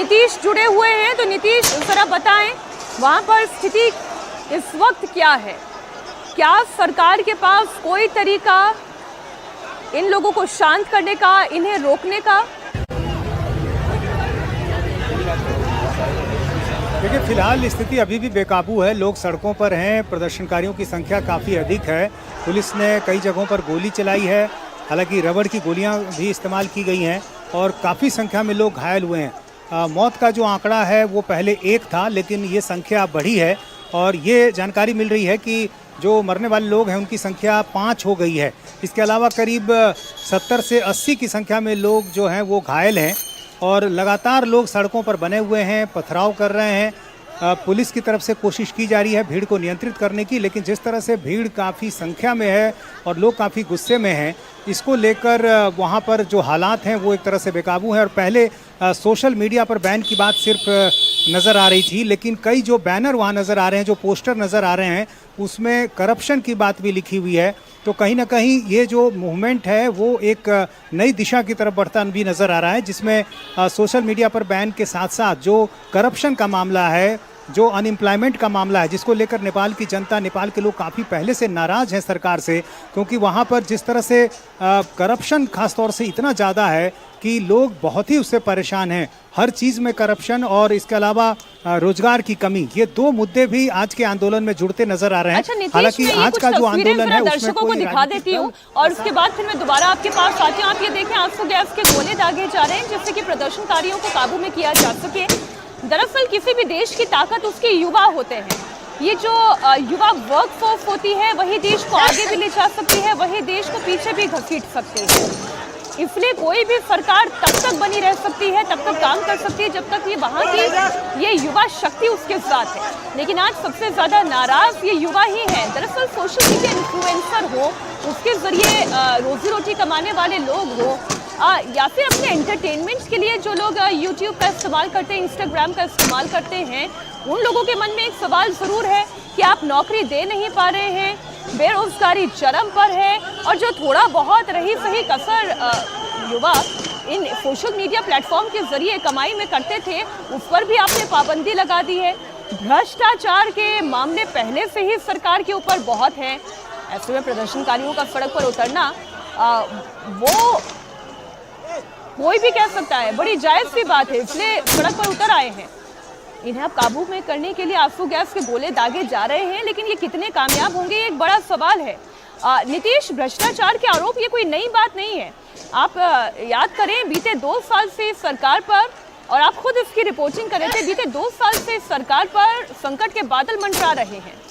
नीतीश जुड़े हुए हैं, तो नीतीश जरा बताएं वहां पर स्थिति इस वक्त क्या है? क्या सरकार के पास कोई तरीका इन लोगों को शांत करने का, इन्हें रोकने का? देखिए, फिलहाल स्थिति अभी भी बेकाबू है। लोग सड़कों पर हैं, प्रदर्शनकारियों की संख्या काफ़ी अधिक है। पुलिस ने कई जगहों पर गोली चलाई है, हालांकि रबड़ की गोलियां भी इस्तेमाल की गई हैं और काफ़ी संख्या में लोग घायल हुए हैं। मौत का जो आंकड़ा है वो पहले 1 था, लेकिन ये संख्या बढ़ी है और ये जानकारी मिल रही है कि जो मरने वाले लोग हैं उनकी संख्या 5 हो गई है। इसके अलावा करीब 70 से 80 की संख्या में लोग जो हैं वो घायल हैं और लगातार लोग सड़कों पर बने हुए हैं, पथराव कर रहे हैं। पुलिस की तरफ से कोशिश की जा रही है भीड़ को नियंत्रित करने की, लेकिन जिस तरह से भीड़ काफ़ी संख्या में है और लोग काफ़ी गुस्से में हैं, इसको लेकर वहाँ पर जो हालात हैं वो एक तरह से बेकाबू हैं। और पहले सोशल मीडिया पर बैन की बात सिर्फ नज़र आ रही थी, लेकिन कई जो बैनर वहाँ नज़र आ रहे हैं, जो पोस्टर नज़र आ रहे हैं, उसमें करप्शन की बात भी लिखी हुई है। तो कहीं ना कहीं ये जो मूवमेंट है वो एक नई दिशा की तरफ बढ़ता भी नज़र आ रहा है, जिसमें सोशल मीडिया पर बैन के साथ साथ जो करप्शन का मामला है, जो अनएम्प्लॉयमेंट का मामला है, जिसको लेकर नेपाल की जनता, नेपाल के लोग काफ़ी पहले से नाराज़ हैं सरकार से, क्योंकि वहाँ पर जिस तरह से करप्शन खास तौर से इतना ज़्यादा है कि लोग बहुत ही उससे परेशान हैं। हर चीज़ में करप्शन और इसके अलावा रोजगार की कमी, ये 2 मुद्दे भी आज के आंदोलन में जुड़ते नजर आ रहे हैं। अच्छा, हालांकि आज का जो आंदोलन है दर्शकों को दिखा देती हूँ और उसके बाद फिर मैं दोबारा आपके पास आती हूँ। आप ये देखें, आंसू गैस के गोले दागे जा रहे हैं जिससे कि प्रदर्शनकारियों को काबू में किया जा सके। दरअसल किसी भी देश की ताकत उसके युवा होते हैं। ये जो युवा वर्कफोर्स होती है वही देश को आगे भी ले जा सकती है, वही देश को पीछे भी घसीट सकती है। इसलिए कोई भी सरकार तब तक बनी रह सकती है, तब तक काम कर सकती है जब तक ये वहाँ की ये युवा शक्ति उसके साथ है। लेकिन आज सबसे ज़्यादा नाराज़ ये युवा ही है। दरअसल सोशल मीडिया इन्फ्लुएंसर हो, उसके ज़रिए रोजी रोटी कमाने वाले लोग हो, या फिर अपने एंटरटेनमेंट के लिए जो लोग यूट्यूब का इस्तेमाल करते हैं, इंस्टाग्राम का इस्तेमाल करते हैं, उन लोगों के मन में एक सवाल ज़रूर है कि आप नौकरी दे नहीं पा रहे हैं, बेरोजगारी चरम पर है, और जो थोड़ा बहुत रही सही कसर युवा इन सोशल मीडिया प्लेटफॉर्म के जरिए कमाई में करते थे, उस पर भी आपने पाबंदी लगा दी है। भ्रष्टाचार के मामले पहले से ही सरकार के ऊपर बहुत हैं। ऐसे में प्रदर्शनकारियों का सड़क पर उतरना वो कोई भी कह सकता है बड़ी जायज़ सी बात है, इसलिए सड़क पर उतर आए हैं। इन्हें अब काबू में करने के लिए आंसू गैस के गोले दागे जा रहे हैं, लेकिन ये कितने कामयाब होंगे ये एक बड़ा सवाल है। नीतीश, भ्रष्टाचार के आरोप ये कोई नई बात नहीं है। आप याद करें, बीते 2 साल से सरकार पर, और आप खुद इसकी रिपोर्टिंग कर रहे थे, बीते 2 साल से सरकार पर संकट के बादल मंडरा रहे हैं।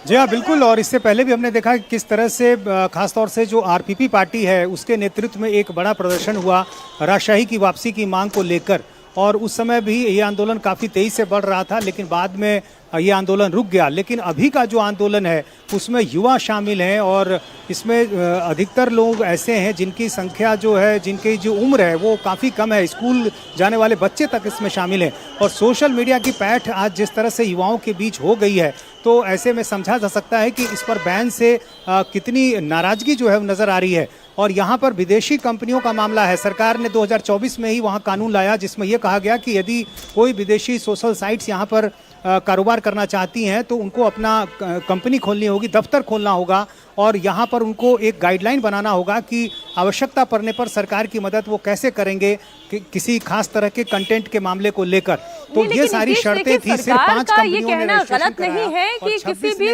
जी हाँ, बिल्कुल। और इससे पहले भी हमने देखा कि किस तरह से खासतौर से जो आरपीपी पार्टी है उसके नेतृत्व में एक बड़ा प्रदर्शन हुआ राजशाही की वापसी की मांग को लेकर, और उस समय भी ये आंदोलन काफ़ी तेज़ी से बढ़ रहा था, लेकिन बाद में ये आंदोलन रुक गया। लेकिन अभी का जो आंदोलन है उसमें युवा शामिल हैं और इसमें अधिकतर लोग ऐसे हैं जिनकी संख्या जो है, जिनकी जो उम्र है वो काफ़ी कम है, स्कूल जाने वाले बच्चे तक इसमें शामिल हैं। और सोशल मीडिया की पैठ आज जिस तरह से युवाओं के बीच हो गई है, तो ऐसे में समझा जा सकता है कि इस पर बैन से कितनी नाराज़गी जो है नज़र आ रही है। और यहाँ पर विदेशी कंपनियों का मामला है। सरकार ने 2024 में ही वहाँ कानून लाया जिसमें यह कहा गया कि यदि कोई विदेशी सोशल साइट्स यहाँ पर कारोबार करना चाहती हैं तो उनको अपना कंपनी खोलनी होगी, दफ्तर खोलना होगा, और यहाँ पर उनको एक गाइडलाइन बनाना होगा कि आवश्यकता पड़ने पर सरकार की मदद वो कैसे करेंगे किसी खास तरह के कंटेंट के मामले को लेकर। तो ये सारी शर्तें थी। सिर्फ 5 कंपनियों ने गलत नहीं है कि किसी भी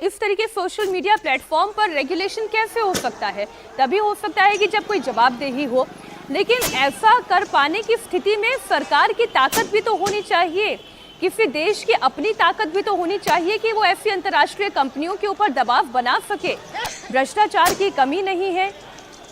इस तरीके सोशल मीडिया प्लेटफॉर्म पर रेगुलेशन कैसे हो सकता है? तभी हो सकता है कि जब कोई जवाबदेही हो, लेकिन ऐसा कर पाने की स्थिति में सरकार की ताकत भी तो होनी चाहिए। किसी देश की अपनी ताकत भी तो होनी चाहिए कि वो ऐसी अंतर्राष्ट्रीय कंपनियों के ऊपर दबाव बना सके। भ्रष्टाचार की कमी नहीं है।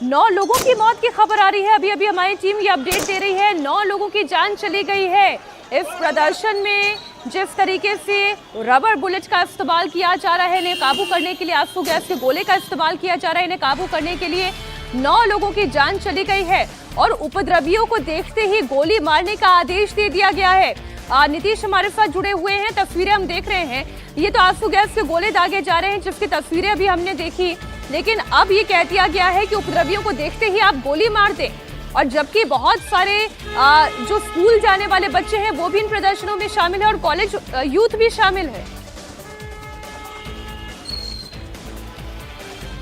9 लोगों की मौत की खबर आ रही है, अभी अभी हमारी टीम ये अपडेट दे रही है। 9 लोगों की जान चली गई है इस प्रदर्शन में। जिस तरीके से रबर बुलेट का इस्तेमाल किया जा रहा है इन्हें काबू करने के लिए, आंसू गैस के गोले का इस्तेमाल किया जा रहा है इन्हें काबू करने के लिए, 9 लोगों की जान चली गई है और उपद्रवियों को देखते ही गोली मारने का आदेश दे दिया गया है। नीतीश हमारे साथ जुड़े हुए हैं, तस्वीरें हम देख रहे हैं। ये तो आंसू गैस के गोले दागे जा रहे हैं जिसकी तस्वीरें अभी हमने देखी। लेकिन अब ये कह दिया गया है कि उपद्रवियों को देखते ही आप गोली मार दें। और जबकि बहुत सारे जो स्कूल जाने वाले बच्चे हैं वो भी इन प्रदर्शनों में शामिल है और कॉलेज यूथ भी शामिल है।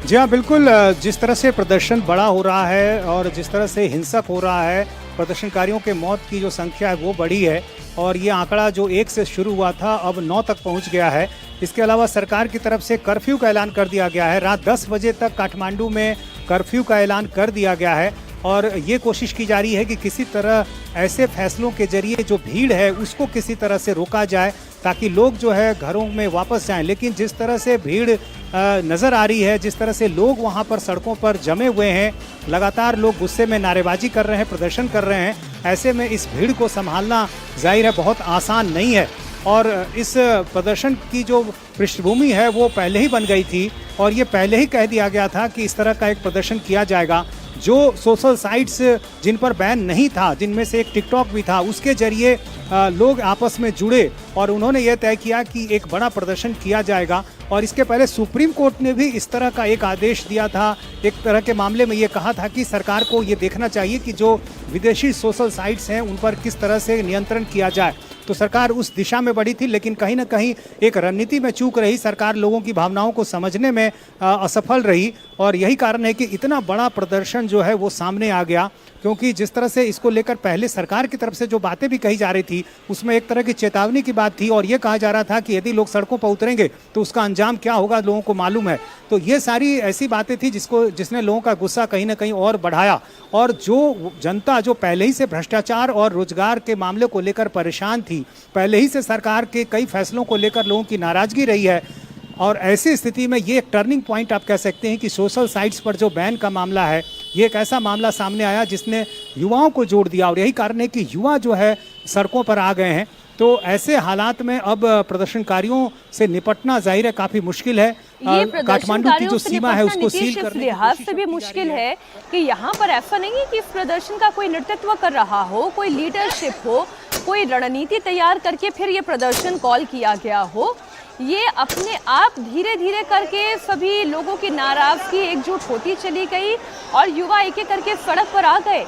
जी हाँ, बिल्कुल। जिस तरह से प्रदर्शन बड़ा हो रहा है और जिस तरह से हिंसक हो रहा है, प्रदर्शनकारियों के मौत की जो संख्या है वो बढ़ी है और ये आंकड़ा जो 1 से शुरू हुआ था अब 9 तक पहुंच गया है। इसके अलावा सरकार की तरफ से कर्फ्यू का ऐलान कर दिया गया है। रात 10 बजे तक काठमांडू में कर्फ्यू का ऐलान कर दिया गया है और ये कोशिश की जा रही है कि किसी तरह ऐसे फैसलों के जरिए जो भीड़ है उसको किसी तरह से रोका जाए ताकि लोग जो है घरों में वापस जाएं। लेकिन जिस तरह से भीड़ नज़र आ रही है, जिस तरह से लोग वहां पर सड़कों पर जमे हुए हैं, लगातार लोग गुस्से में नारेबाजी कर रहे हैं, प्रदर्शन कर रहे हैं, ऐसे में इस भीड़ को संभालना जाहिर है बहुत आसान नहीं है। और इस प्रदर्शन की जो पृष्ठभूमि है वो पहले ही बन गई थी और ये पहले ही कह दिया गया था कि इस तरह का एक प्रदर्शन किया जाएगा। जो सोशल साइट्स जिन पर बैन नहीं था, जिनमें से एक टिकटॉक भी था, उसके जरिए लोग आपस में जुड़े और उन्होंने ये तय किया कि एक बड़ा प्रदर्शन किया जाएगा। और इसके पहले सुप्रीम कोर्ट ने भी इस तरह का एक आदेश दिया था। एक तरह के मामले में ये कहा था कि सरकार को ये देखना चाहिए कि जो विदेशी सोशल साइट्स हैं उन पर किस तरह से नियंत्रण किया जाए। तो सरकार उस दिशा में बढ़ी थी, लेकिन कहीं ना कहीं एक रणनीति में चूक रही। सरकार लोगों की भावनाओं को समझने में असफल रही और यही कारण है कि इतना बड़ा प्रदर्शन जो है वो सामने आ गया। क्योंकि जिस तरह से इसको लेकर पहले सरकार की तरफ से जो बातें भी कही जा रही थी उसमें एक तरह की चेतावनी की बात थी और ये कहा जा रहा था कि यदि लोग सड़कों पर उतरेंगे तो उसका अंजाम क्या होगा लोगों को मालूम है। तो ये सारी ऐसी बातें थी जिसने लोगों का गुस्सा कहीं ना कहीं और बढ़ाया। और जो जनता जो पहले ही से भ्रष्टाचार और रोजगार के मामले को लेकर परेशान थी, पहले ही से सरकार के कई फैसलों को लेकर लोगों की नाराजगी रही है और ऐसी स्थिति में ये एक टर्निंग पॉइंट आप कह सकते हैं कि सोशल साइट्स पर जो बैन का मामला है ये एक ऐसा मामला सामने आया जिसने युवाओं को जोड़ दिया और यही कारण है कि युवा जो है सड़कों पर आ गए हैं। तो ऐसे हालात में अब प्रदर्शनकारियों से निपटना जाहिर है काफी मुश्किल है। काठमांडू की जो सीमा है उसको सील करने की लिहाज से भी मुश्किल है कि यहाँ पर ऐसा नहीं है कि इस प्रदर्शन का कोई नेतृत्व कर रहा हो, कोई लीडरशिप हो, कोई रणनीति तैयार करके फिर ये प्रदर्शन कॉल किया गया हो। ये अपने आप धीरे धीरे करके सभी लोगों की नाराजगी एकजुट होती चली गई और युवा एक एक करके सड़क पर आ गए।